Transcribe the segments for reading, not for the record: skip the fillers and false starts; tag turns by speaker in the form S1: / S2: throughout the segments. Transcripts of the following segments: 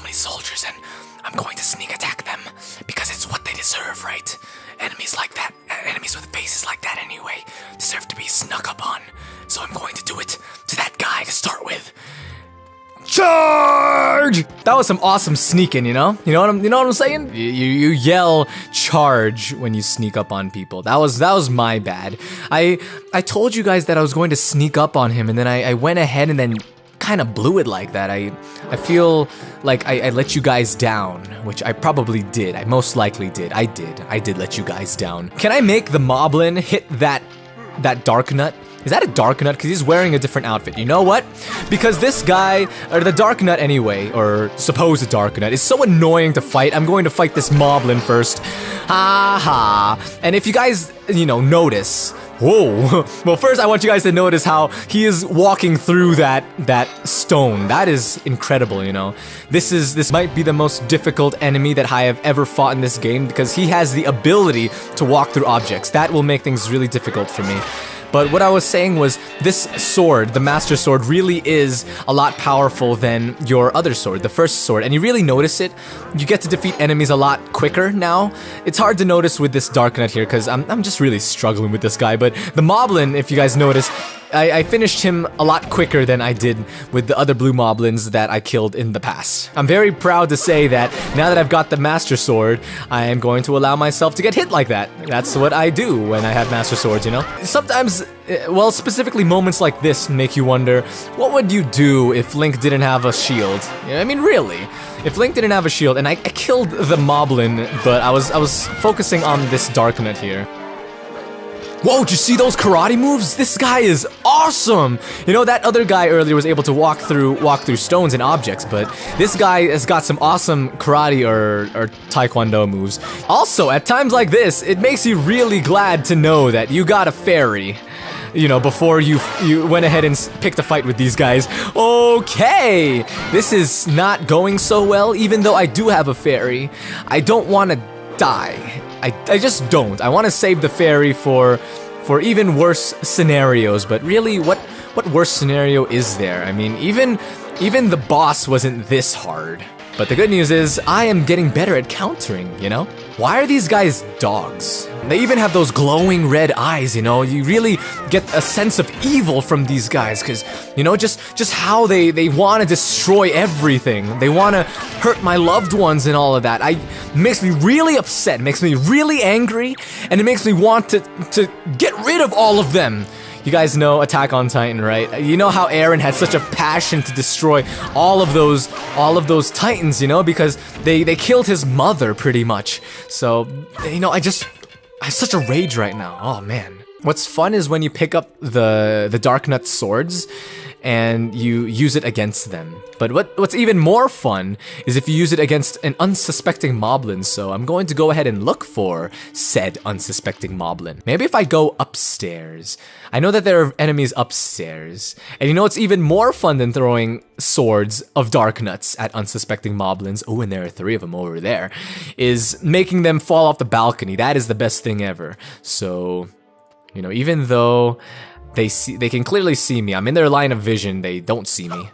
S1: so many soldiers, and I'm going to sneak attack them because it's what they deserve, right? Enemies like that, enemies with faces like that anyway, deserve to be snuck up on. So I'm going to do it to that guy to start with. Charge! That was some awesome sneaking, you know? You know what I'm saying? You yell charge when you sneak up on people. That was my bad. I told you guys that I was going to sneak up on him, and then I went ahead and then kind of blew it like that. I feel like I let you guys down, which I probably did. I most likely did. I did let you guys down. Can I make the Moblin hit that Darknut? Is that a Darknut? Because he's wearing a different outfit. You know what? Because this guy, or the Darknut anyway, or supposed Darknut, is so annoying to fight. I'm going to fight this Moblin first. Ha ha. And if you guys, notice. Whoa. Well, first I want you guys to notice how he is walking through that stone. That is incredible, This might be the most difficult enemy that I have ever fought in this game because he has the ability to walk through objects. That will make things really difficult for me. But what I was saying was, this sword, the Master Sword, really is a lot powerful than your other sword, the first sword, and you really notice it. You get to defeat enemies a lot quicker now. It's hard to notice with this Darknut here, because I'm just really struggling with this guy, but the Moblin, if you guys notice, I finished him a lot quicker than I did with the other blue Moblins that I killed in the past. I'm very proud to say that now that I've got the Master Sword, I am going to allow myself to get hit like that. That's what I do when I have Master Swords, Sometimes, well, specifically moments like this make you wonder, what would you do if Link didn't have a shield? I mean, really. If Link didn't have a shield, and I killed the Moblin, but I was focusing on this Darknut here. Whoa, did you see those karate moves? This guy is awesome! That other guy earlier was able to walk through stones and objects, but this guy has got some awesome karate or taekwondo moves. Also, at times like this, it makes you really glad to know that you got a fairy. Before you went ahead and picked a fight with these guys. Okay! This is not going so well, even though I do have a fairy. I don't want to die. I just don't. I want to save the fairy for even worse scenarios, but really, what worse scenario is there? I mean, even the boss wasn't this hard. But the good news is, I am getting better at countering, Why are these guys dogs? They even have those glowing red eyes, You really get a sense of evil from these guys, because, just how they want to destroy everything. They want to hurt my loved ones and all of that. Makes me really upset, makes me really angry, and it makes me want to get rid of all of them. You guys know Attack on Titan, right? You know how Eren had such a passion to destroy all of those Titans, because they killed his mother pretty much. So, I have such a rage right now. Oh man. What's fun is when you pick up the Darknut swords and you use it against them. But what's even more fun is if you use it against an unsuspecting Moblin, so I'm going to go ahead and look for said unsuspecting Moblin. Maybe if I go upstairs. I know that there are enemies upstairs. And it's even more fun than throwing swords of Darknuts at unsuspecting Moblins. Oh, and there are 3 of them over there. Is making them fall off the balcony. That is the best thing ever. So, even though they can clearly see me, I'm in their line of vision, they don't see me.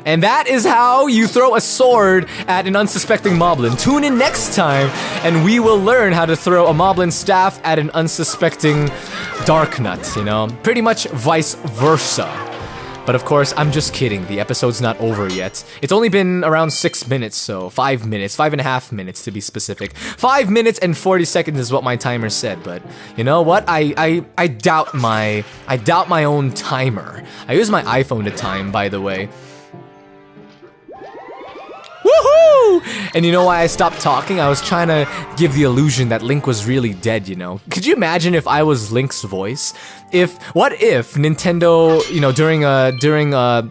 S1: And that is how you throw a sword at an unsuspecting Moblin. Tune in next time, and we will learn how to throw a Moblin staff at an unsuspecting Darknut, Pretty much vice versa. But of course, I'm just kidding. The episode's not over yet. It's only been around 6 minutes, so 5 minutes, 5.5 minutes to be specific. 5 minutes and 40 seconds is what my timer said, but you know what? I doubt my own timer. I use my iPhone to time, by the way. Woohoo! And you know why I stopped talking? I was trying to give the illusion that Link was really dead, Could you imagine if I was Link's voice? What if Nintendo, during a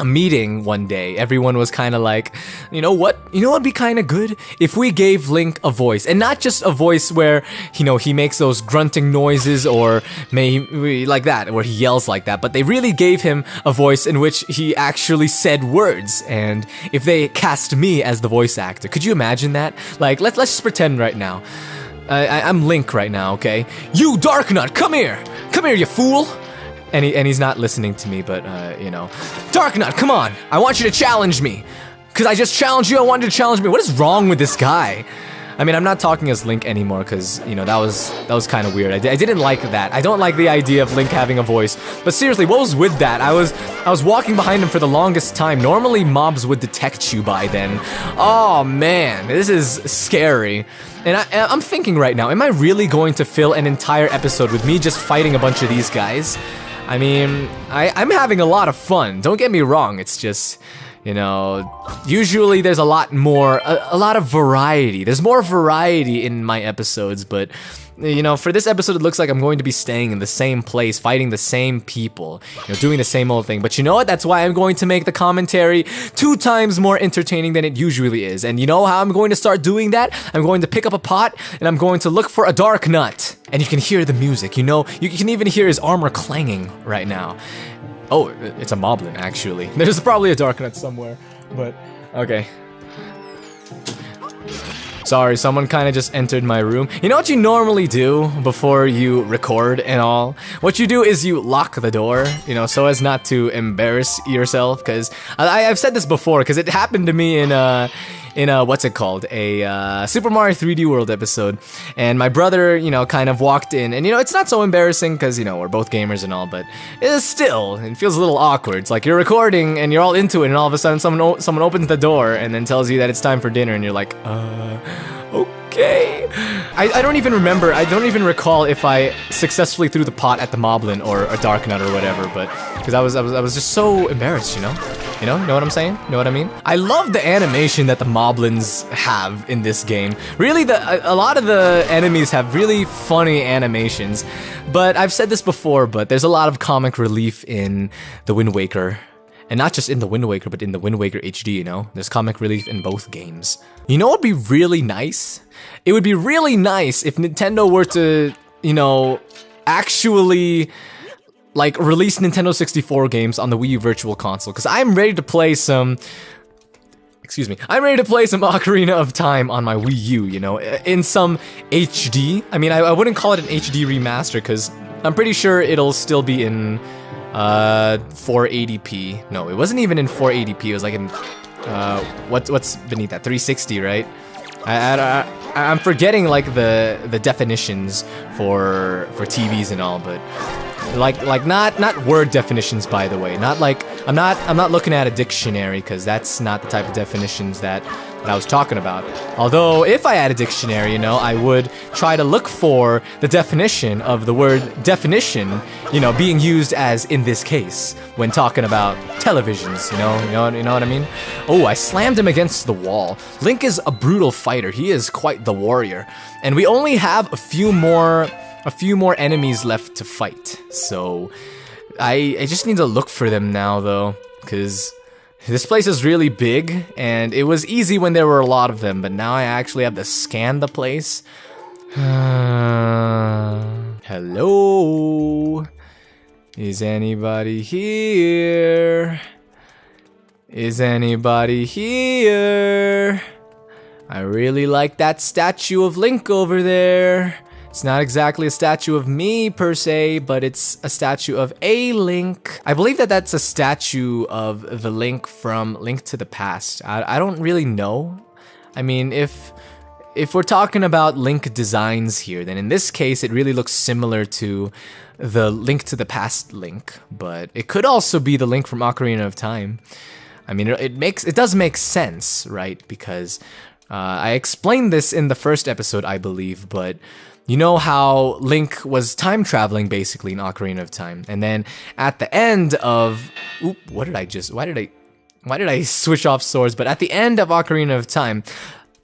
S1: meeting one day, everyone was kind of like, what'd be kind of good? If we gave Link a voice, and not just a voice where, he makes those grunting noises or like that, where he yells like that, but they really gave him a voice in which he actually said words, and if they cast me as the voice actor, could you imagine that? Like, let's just pretend right now. I'm Link right now, okay? You Darknut, come here! Come here, you fool! And he's not listening to me, but, Darknut, come on! I want you to challenge me! because I just challenged you, I wanted to challenge me. What is wrong with this guy? I mean, I'm not talking as Link anymore because, you know, that was kind of weird. I didn't like that. I don't like the idea of Link having a voice. But seriously, what was with that? I was walking behind him for the longest time. Normally, mobs would detect you by then. Oh, man, this is scary. And I'm thinking right now, am I really going to fill an entire episode with me just fighting a bunch of these guys? I mean, I'm having a lot of fun. Don't get me wrong. It's just... You know, usually there's a lot more, a lot of variety. There's more variety in my episodes, but, you know, for this episode, it looks like I'm going to be staying in the same place, fighting the same people, you know, doing the same old thing. But you know what? That's why I'm going to make the commentary 2 times more entertaining than it usually is. And you know how I'm going to start doing that? I'm going to pick up a pot, and I'm going to look for a dark nut. And you can hear the music, you know? You can even hear his armor clanging right now. Oh, it's a Moblin, actually. There's probably a Darknut somewhere, but okay. Sorry, someone kind of just entered my room. You know what you normally do before you record and all? What you do is you lock the door, you know, so as not to embarrass yourself, because I've said this before, because it happened to me in a what's it called, a Super Mario 3D World episode, and my brother, you know, kind of walked in, and you know, it's not so embarrassing because, you know, we're both gamers and all, but it feels a little awkward. It's like you're recording and you're all into it, and all of a sudden someone opens the door and then tells you that it's time for dinner, and you're like, okay. I don't even remember, I don't even recall if I successfully threw the pot at the Moblin or a Darknut or whatever, but because I was just so embarrassed, you know? You know what I'm saying? Know what I mean? I love the animation that the Moblins have in this game. Really, a lot of the enemies have really funny animations, but I've said this before, but there's a lot of comic relief in the Wind Waker. And not just in the Wind Waker, but in the Wind Waker HD, you know? There's comic relief in both games. You know what would be really nice? It would be really nice if Nintendo were to, you know, actually... like, release Nintendo 64 games on the Wii U Virtual Console, because I'm ready to play some... Excuse me. I'm ready to play some Ocarina of Time on my Wii U, you know, in some HD. I mean, I wouldn't call it an HD remaster, because I'm pretty sure it'll still be in 480p. No, it wasn't even in 480p. It was like in... what's beneath that? 360, right? I'm forgetting, like, the definitions for TVs and all, but... Like not word definitions, by the way. Not like I'm not looking at a dictionary, because that's not the type of definitions that I was talking about. Although if I had a dictionary, you know, I would try to look for the definition of the word definition, you know, being used as in this case when talking about televisions, you know what I mean? Oh, I slammed him against the wall. Link is a brutal fighter. He is quite the warrior. And we only have a few more enemies left to fight, so I just need to look for them now, though, because this place is really big, and it was easy when there were a lot of them, but now I actually have to scan the place. Hello? Is anybody here? Is anybody here? I really like that statue of Link over there. It's not exactly a statue of me, per se, but it's a statue of a Link. I believe that that's a statue of the Link from Link to the Past. I don't really know. I mean, if we're talking about Link designs here, then in this case, it really looks similar to the Link to the Past Link, but it could also be the Link from Ocarina of Time. I mean, it does make sense, right? Because I explained this in the first episode, I believe, but you know how Link was time traveling basically in Ocarina of Time, and then at the end of, why did I switch off swords? But at the end of Ocarina of Time,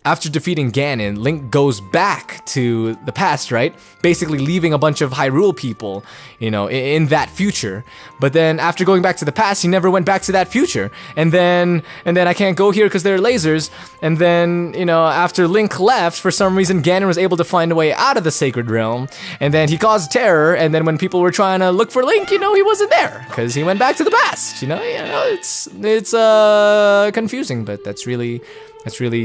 S1: after defeating Ganon, Link goes back to the past, right? Basically leaving a bunch of Hyrule people, you know, in that future. But then after going back to the past, he never went back to that future. And then I can't go here because there are lasers. And then, you know, after Link left, for some reason, Ganon was able to find a way out of the Sacred Realm. And then he caused terror. And then when people were trying to look for Link, you know, he wasn't there because he went back to the past. You know, it's confusing, but that's really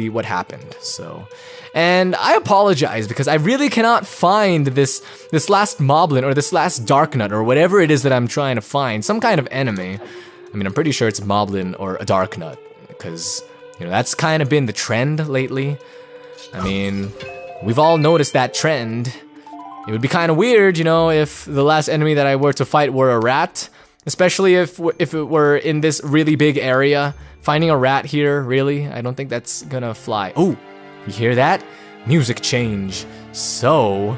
S1: what happened. So, and I apologize because I really cannot find this last Moblin or this last Darknut or whatever it is that I'm trying to find. Some kind of enemy. I mean, I'm pretty sure it's Moblin or a Darknut because, you You know, that's kind of been the trend lately. I mean, we've all noticed that trend. It would be kind of weird, you know, if the last enemy that I were to fight were a rat. Especially if it were in this really big area. Finding a rat here, really? I don't think that's gonna fly. Oh, you hear that? Music change. So,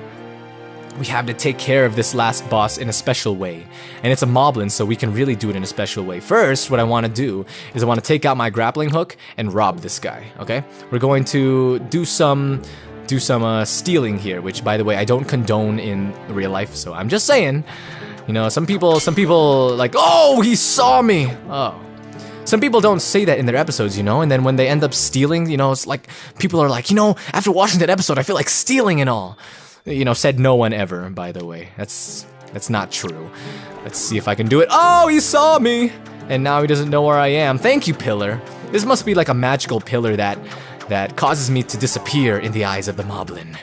S1: we have to take care of this last boss in a special way. And it's a moblin, so we can really do it in a special way. First, what I want to do is I want to take out my grappling hook and rob this guy, okay? We're going to do some stealing here, which, by the way, I don't condone in real life, so I'm just saying. You know, some people like, oh, he saw me! Oh. Some people don't say that in their episodes, you know, and then when they end up stealing, you know, it's like, people are like, you know, after watching that episode, I feel like stealing and all. You know, said no one ever, by the way. That's not true. Let's see if I can do it. Oh, he saw me! And now he doesn't know where I am. Thank you, pillar. This must be like a magical pillar that causes me to disappear in the eyes of the moblin.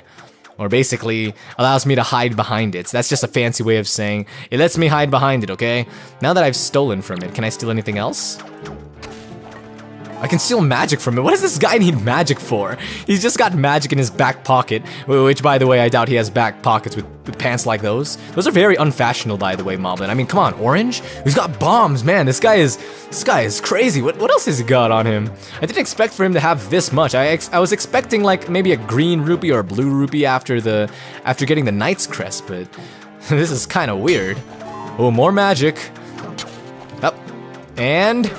S1: Or basically, allows me to hide behind it. So that's just a fancy way of saying, it lets me hide behind it, okay? Now that I've stolen from it, can I steal anything else? I can steal magic from it. What does this guy need magic for? He's just got magic in his back pocket, which, by the way, I doubt he has back pockets with pants like those. Those are very unfashionable, by the way, Moblin. I mean, come on, orange? He's got bombs, man. This guy is crazy. What else has he got on him? I didn't expect for him to have this much. I was expecting like maybe a green rupee or a blue rupee after getting the Knight's Crest, but this is kind of weird. Oh, more magic. Up and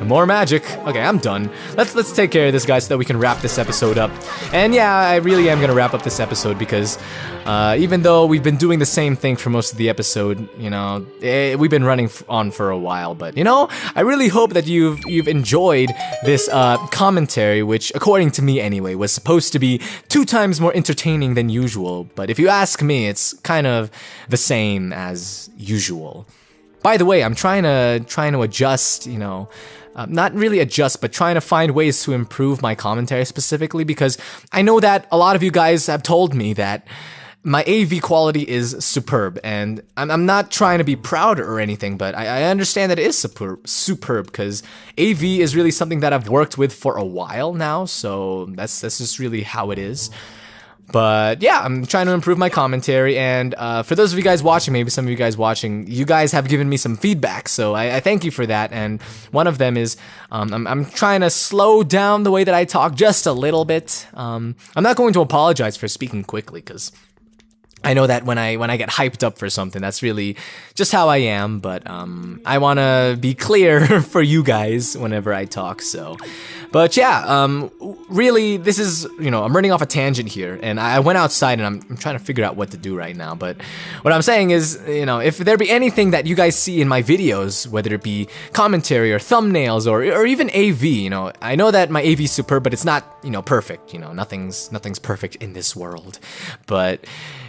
S1: more magic. Okay, I'm done. Let's take care of this guy so that we can wrap this episode up. And yeah, I really am gonna wrap up this episode because even though we've been doing the same thing for most of the episode, you know, we've been running on for a while. But you know, I really hope that you've enjoyed this commentary, which, according to me anyway, was supposed to be 2 times more entertaining than usual. But if you ask me, it's kind of the same as usual. By the way, I'm trying to adjust, you know. Not really adjust, but trying to find ways to improve my commentary specifically, because I know that a lot of you guys have told me that my AV quality is superb, and I'm not trying to be proud or anything, but I understand that it is superb, because AV is really something that I've worked with for a while now, so that's just really how it is. But yeah, I'm trying to improve my commentary, and for those of you guys watching, maybe some of you guys watching, you guys have given me some feedback, so I thank you for that. And one of them is I'm trying to slow down the way that I talk just a little bit. I'm not going to apologize for speaking quickly, because I know that when I get hyped up for something, that's really just how I am, but I want to be clear for you guys whenever I talk, so. But yeah, really, this is, you know, I'm running off a tangent here, and I went outside and I'm trying to figure out what to do right now, but what I'm saying is, you know, if there be anything that you guys see in my videos, whether it be commentary or thumbnails or even AV, you know, I know that my AV is superb, but it's not, you know, perfect, you know, nothing's perfect in this world, but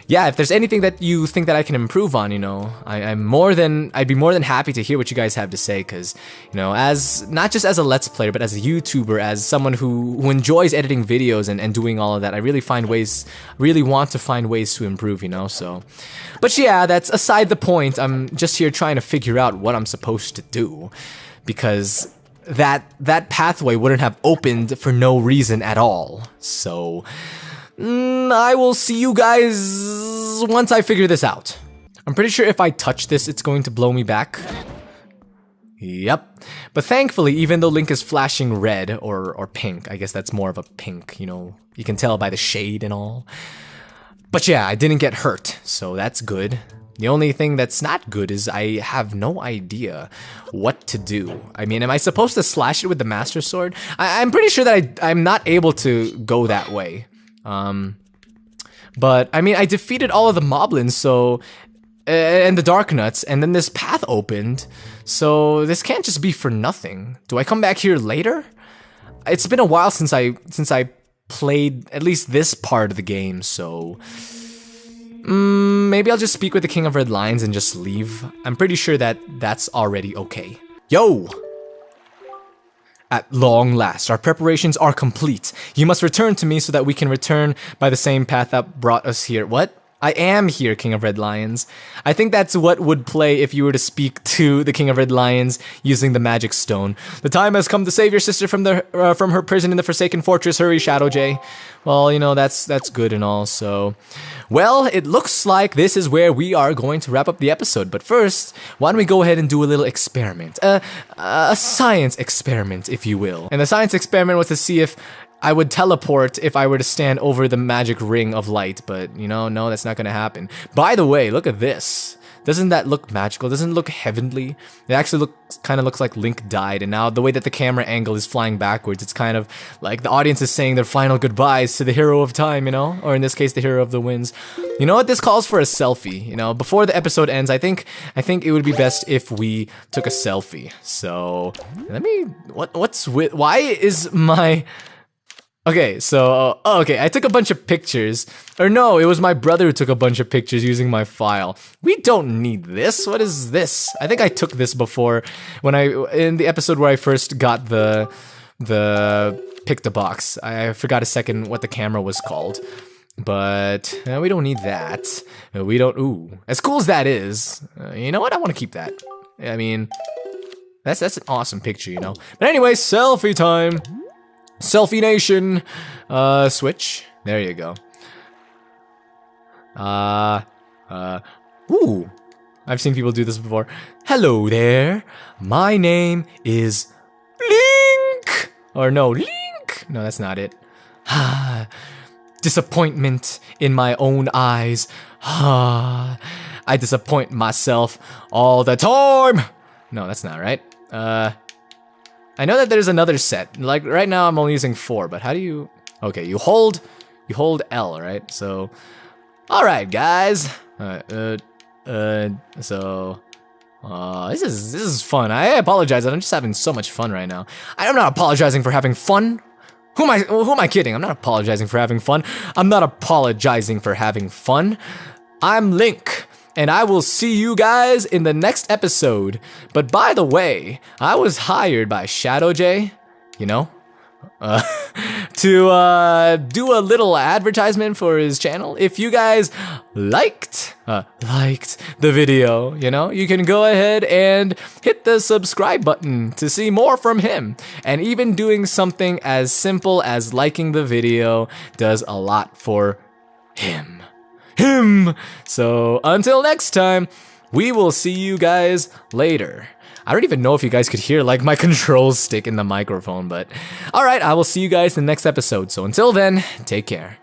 S1: yeah, if there's anything that you think that I can improve on, you know, I'd be more than happy to hear what you guys have to say, because, you know, as not just as a Let's Player, but as a YouTuber, as someone who enjoys editing videos and doing all of that, I really want to find ways to improve, you know, so. But yeah, that's aside the point. I'm just here trying to figure out what I'm supposed to do, because that pathway wouldn't have opened for no reason at all, so. I will see you guys once I figure this out. I'm pretty sure if I touch this, it's going to blow me back. Yep. But thankfully, even though Link is flashing red or pink, I guess that's more of a pink, you know, you can tell by the shade and all. But yeah, I didn't get hurt, so that's good. The only thing that's not good is I have no idea what to do. I mean, am I supposed to slash it with the Master Sword? I'm pretty sure that I'm not able to go that way. But I mean, I defeated all of the Moblins, so, and the Darknuts, and then this path opened, so this can't just be for nothing. Do I come back here later? It's been a while since I played at least this part of the game, so maybe I'll just speak with the King of Red Lions and just leave. I'm pretty sure that that's already okay. Yo! At long last, our preparations are complete. You must return to me so that we can return by the same path that brought us here. What? I am here, King of Red Lions. I think that's what would play if you were to speak to the King of Red Lions using the magic stone. The time has come to save your sister from her prison in the Forsaken Fortress. Hurry, ShdwjG. Well, you know, that's good and all, so... Well, it looks like this is where we are going to wrap up the episode. But first, why don't we go ahead and do a little experiment. A science experiment, if you will. And the science experiment was to see if I would teleport if I were to stand over the magic ring of light, but, you know, no, that's not gonna happen. By the way, look at this. Doesn't that look magical? Doesn't it look heavenly? It actually kind of looks like Link died, and now the way that the camera angle is flying backwards, it's kind of like the audience is saying their final goodbyes to the hero of time, you know? Or in this case, the hero of the winds. You know what? This calls for a selfie, you know? Before the episode ends, I think it would be best if we took a selfie. So, let me... What's with... Why is my... Okay, so, okay, I took a bunch of pictures. Or no, it was my brother who took a bunch of pictures using my file. We don't need this. What is this? I think I took this before when in the episode where I first got the pick the box. I forgot a second what the camera was called. But we don't need that. We don't, ooh. As cool as that is, you know what? I want to keep that. I mean, that's an awesome picture, you know? But anyway, selfie time. Selfie Nation, switch. There you go. Ooh. I've seen people do this before. Hello there. My name is Link. Or no, Link. No, that's not it. Disappointment in my own eyes. I disappoint myself all the time. No, that's not right. I know that there's another set. Like, right now I'm only using 4, but how do you... Okay, you hold L, right? So... Alright, guys. So... this is fun. I apologize, I'm just having so much fun right now. I'm not apologizing for having fun. Who am I kidding? I'm not apologizing for having fun. I'm not apologizing for having fun. I'm Link. And I will see you guys in the next episode. But by the way, I was hired by ShdwjG, you know, to do a little advertisement for his channel. If you guys liked the video, you know, you can go ahead and hit the subscribe button to see more from him. And even doing something as simple as liking the video does a lot for him. So until next time, we will see you guys later. I don't even know if you guys could hear like my control stick in the microphone, but alright, I will see you guys in the next episode. So until then, take care.